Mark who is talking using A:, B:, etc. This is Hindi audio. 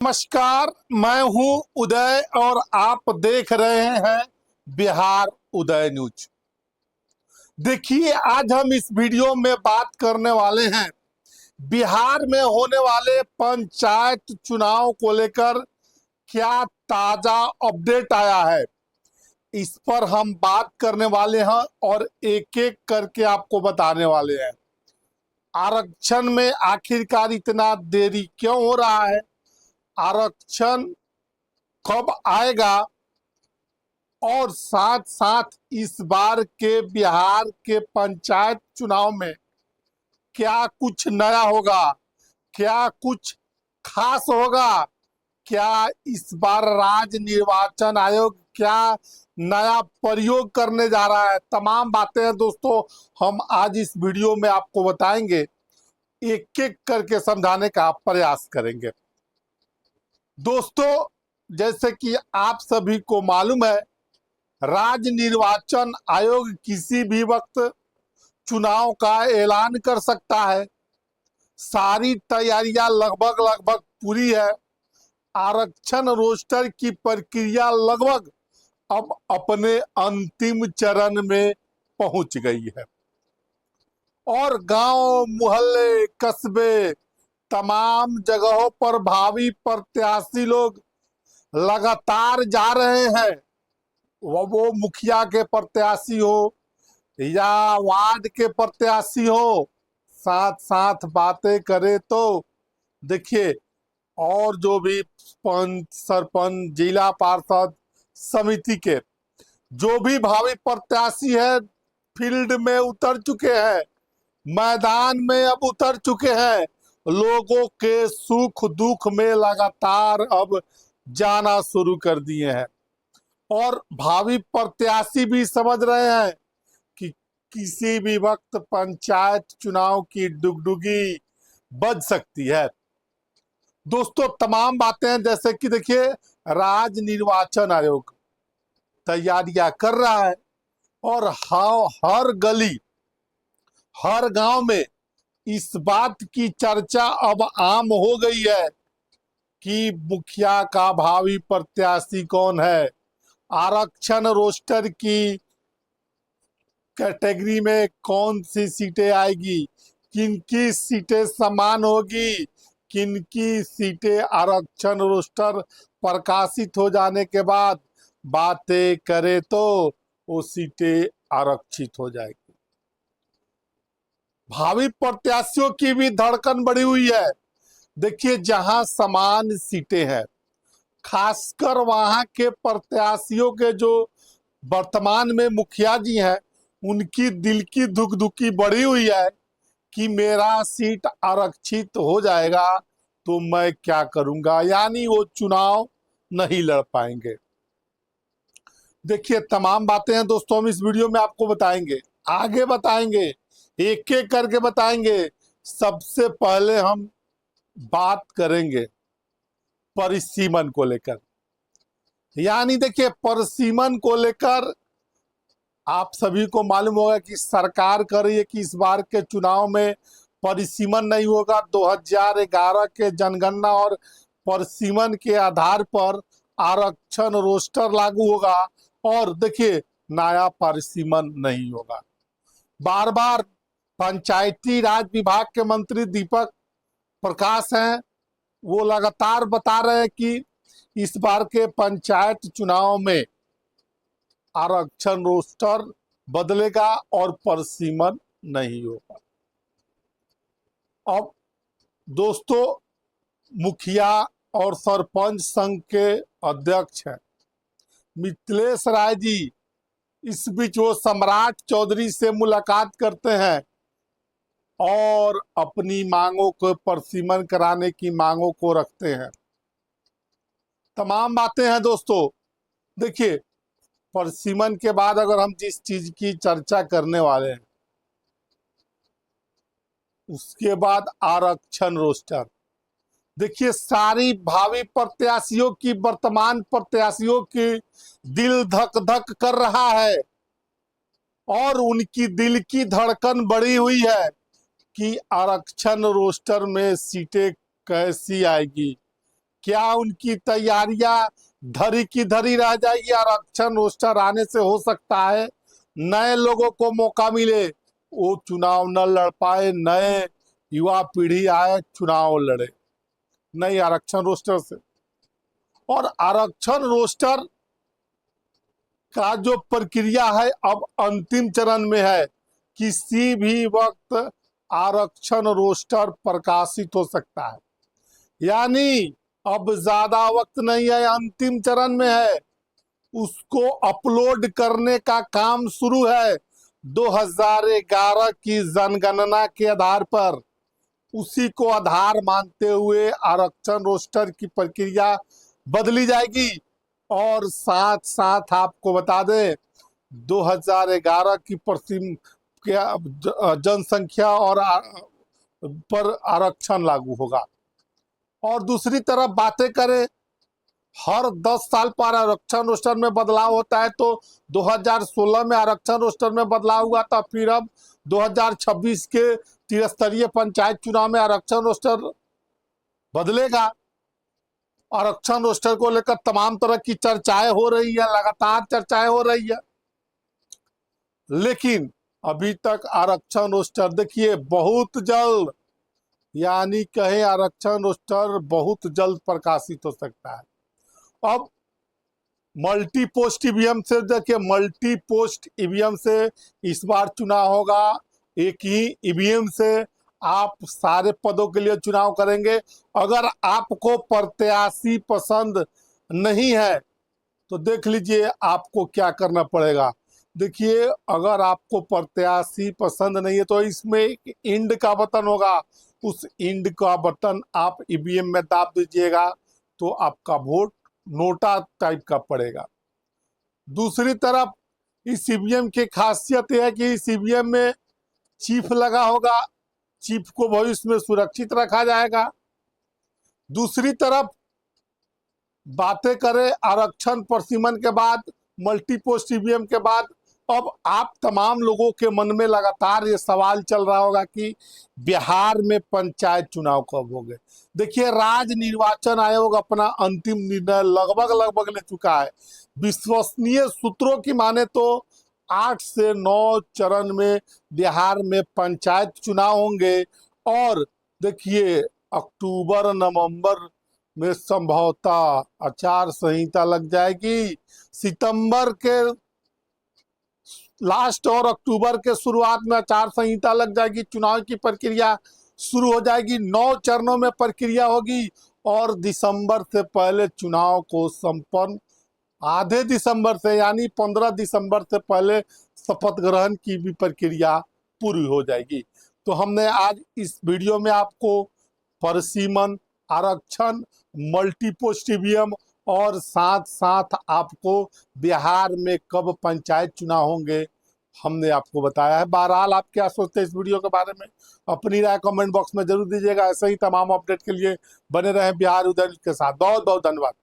A: नमस्कार, मैं हूं उदय और आप देख रहे हैं बिहार उदय न्यूज। देखिए, आज हम इस वीडियो में बात करने वाले हैं बिहार में होने वाले पंचायत चुनाव को लेकर क्या ताजा अपडेट आया है। इस पर हम बात करने वाले हैं और एक एक करके आपको बताने वाले हैं। आरक्षण में आखिरकार इतना देरी क्यों हो रहा है, आरक्षण कब आएगा और साथ साथ इस बार के बिहार के पंचायत चुनाव में क्या कुछ नया होगा, क्या कुछ खास होगा, क्या इस बार राज्य निर्वाचन आयोग क्या नया प्रयोग करने जा रहा है। तमाम बातें हैं दोस्तों, हम आज इस वीडियो में आपको बताएंगे, एक एक करके समझाने का प्रयास करेंगे। दोस्तों, जैसे कि आप सभी को मालूम है, राज्य निर्वाचन आयोग किसी भी वक्त चुनाव का ऐलान कर सकता है। सारी तैयारियां लगभग लगभग पूरी है। आरक्षण रोस्टर की प्रक्रिया लगभग अब अपने अंतिम चरण में पहुंच गई है और गांव, मोहल्ले, कस्बे, तमाम जगहों पर भावी प्रत्याशी लोग लगातार जा रहे हैं। वो मुखिया के प्रत्याशी हो या वार्ड के प्रत्याशी हो, साथ साथ बातें करें तो देखिए, और जो भी पंच, सरपंच, जिला पार्षद समिति के जो भी भावी प्रत्याशी है, फील्ड में उतर चुके हैं, मैदान में अब उतर चुके हैं। लोगों के सुख दुख में लगातार अब जाना शुरू कर दिए हैं और भावी प्रत्याशी भी समझ रहे हैं कि किसी भी वक्त पंचायत चुनाव की डुगडुगी बज सकती है। दोस्तों, तमाम बातें जैसे कि देखिए, राज्य निर्वाचन आयोग तैयारियां कर रहा है और हर गली, हर गांव में इस बात की चर्चा अब आम हो गई है कि मुखिया का भावी प्रत्याशी कौन है, आरक्षण रोस्टर की कैटेगरी में कौन सी सीटें आएगी, किनकी सीटें समान होगी, किनकी सीटें आरक्षण रोस्टर प्रकाशित हो जाने के बाद बातें करें तो वो सीटें आरक्षित हो जाएगी। भावी प्रत्याशियों की भी धड़कन बढ़ी हुई है। देखिए, जहां समान सीटें हैं, खासकर वहां के प्रत्याशियों के जो वर्तमान में मुखिया जी हैं, उनकी दिल की धुकधुकी बढ़ी हुई है कि मेरा सीट आरक्षित हो जाएगा तो मैं क्या करूंगा, यानी वो चुनाव नहीं लड़ पाएंगे। देखिए, तमाम बातें हैं दोस्तों, हम इस वीडियो में आपको बताएंगे, आगे बताएंगे, एक एक करके बताएंगे। सबसे पहले हम बात करेंगे परिसीमन को लेकर। यानी देखिए, परिसीमन को लेकर आप सभी को मालूम होगा कि सरकार कर रही है कि इस बार के चुनाव में परिसीमन नहीं होगा। 2011 के जनगणना और परिसीमन के आधार पर आरक्षण रोस्टर लागू होगा और देखिए, नया परिसीमन नहीं होगा। बार बार पंचायती राज विभाग के मंत्री दीपक प्रकाश हैं, वो लगातार बता रहे हैं कि इस बार के पंचायत चुनाव में आरक्षण रोस्टर बदलेगा और परिसीमन नहीं होगा। अब दोस्तों, मुखिया और सरपंच संघ के अध्यक्ष हैं मिथिलेश राय जी, इस बीच वो सम्राट चौधरी से मुलाकात करते हैं और अपनी मांगों को परिसीमन कराने की मांगों को रखते हैं। तमाम बातें हैं दोस्तों। देखिए, परिसीमन के बाद अगर हम जिस चीज की चर्चा करने वाले हैं, उसके बाद आरक्षण रोस्टर। देखिए, सारी भावी प्रत्याशियों की, वर्तमान प्रत्याशियों की दिल धक धक कर रहा है और उनकी दिल की धड़कन बढ़ी हुई है कि आरक्षण रोस्टर में सीटें कैसी आएगी, क्या उनकी तैयारियां धरी की धरी रह जाएगी? आरक्षण रोस्टर आने से हो सकता है नए लोगों को मौका मिले, वो चुनाव न लड़ पाए, नए युवा पीढ़ी आए चुनाव लड़े नई आरक्षण रोस्टर से। और आरक्षण रोस्टर का जो प्रक्रिया है अब अंतिम चरण में है, किसी भी वक्त आरक्षण रोस्टर प्रकाशित हो सकता है, यानी अब ज्यादा वक्त नहीं है, अंतिम चरण में है। उसको अपलोड करने का काम शुरू है 2011 की जनगणना के आधार पर। उसी को आधार मानते हुए आरक्षण रोस्टर की प्रक्रिया बदली जाएगी। और साथ साथ आपको बता दें 2011 की पश्चिम जनसंख्या और पर आरक्षण लागू होगा। और दूसरी तरफ बातें करें, हर 10 साल पर आरक्षण रोस्टर में बदलाव होता है, तो 2016 में आरक्षण रोस्टर में बदलाव हुआ था, फिर अब 2026 के त्रिस्तरीय पंचायत चुनाव में आरक्षण रोस्टर बदलेगा। आरक्षण रोस्टर को लेकर तमाम तरह की चर्चाएं हो रही है, लगातार चर्चाएं हो रही है, लेकिन अभी तक आरक्षण रोस्टर देखिए बहुत जल्द, यानी कहे आरक्षण रोस्टर बहुत जल्द प्रकाशित हो सकता है। अब मल्टी पोस्ट ईवीएम से देखिए, मल्टी पोस्ट ईवीएम से इस बार चुनाव होगा। एक ही ईवीएम से आप सारे पदों के लिए चुनाव करेंगे। अगर आपको प्रत्याशी पसंद नहीं है तो देख लीजिए आपको क्या करना पड़ेगा। देखिए, अगर आपको प्रत्याशी पसंद नहीं है तो इसमें एक इंड का बटन होगा, उस इंड का बटन आप ईवीएम में दाब दीजिएगा तो आपका वोट नोटा टाइप का पड़ेगा। दूसरी तरफ इस ईवीएम की खासियत यह है कि इस ईवीएम में चिप लगा होगा, चिप को भविष्य में सुरक्षित रखा जाएगा। दूसरी तरफ बातें करें आरक्षण प्रसीमन के बाद, मल्टी पोस्ट ईवीएम के बाद, अब आप तमाम लोगों के मन में लगातार ये सवाल चल रहा होगा कि बिहार में पंचायत चुनाव कब होंगे। देखिए, राज्य निर्वाचन आयोग अपना अंतिम निर्णय लगभग ले चुका है। विश्वसनीय सूत्रों की माने तो 8 से 9 चरण में बिहार में पंचायत चुनाव होंगे। और देखिए, अक्टूबर नवंबर में संभवतः आचार संहिता लग जाएगी, सितंबर के लास्ट और अक्टूबर के शुरुआत में आचार संहिता लग जाएगी, चुनाव की प्रक्रिया शुरू हो जाएगी। 9 चरणों में प्रक्रिया होगी और दिसंबर से पहले चुनाव को संपन्न, आधे दिसंबर से यानी 15 दिसंबर से पहले शपथ ग्रहण की भी प्रक्रिया पूरी हो जाएगी। तो हमने आज इस वीडियो में आपको परिसीमन, आरक्षण, मल्टी पोस्ट ईवीएम और साथ साथ आपको बिहार में कब पंचायत चुनाव होंगे हमने आपको बताया है। बहरहाल आप क्या सोचते हैं इस वीडियो के बारे में, अपनी राय कमेंट बॉक्स में जरूर दीजिएगा। ऐसे ही तमाम अपडेट के लिए बने रहें बिहार उदय के साथ। बहुत बहुत धन्यवाद।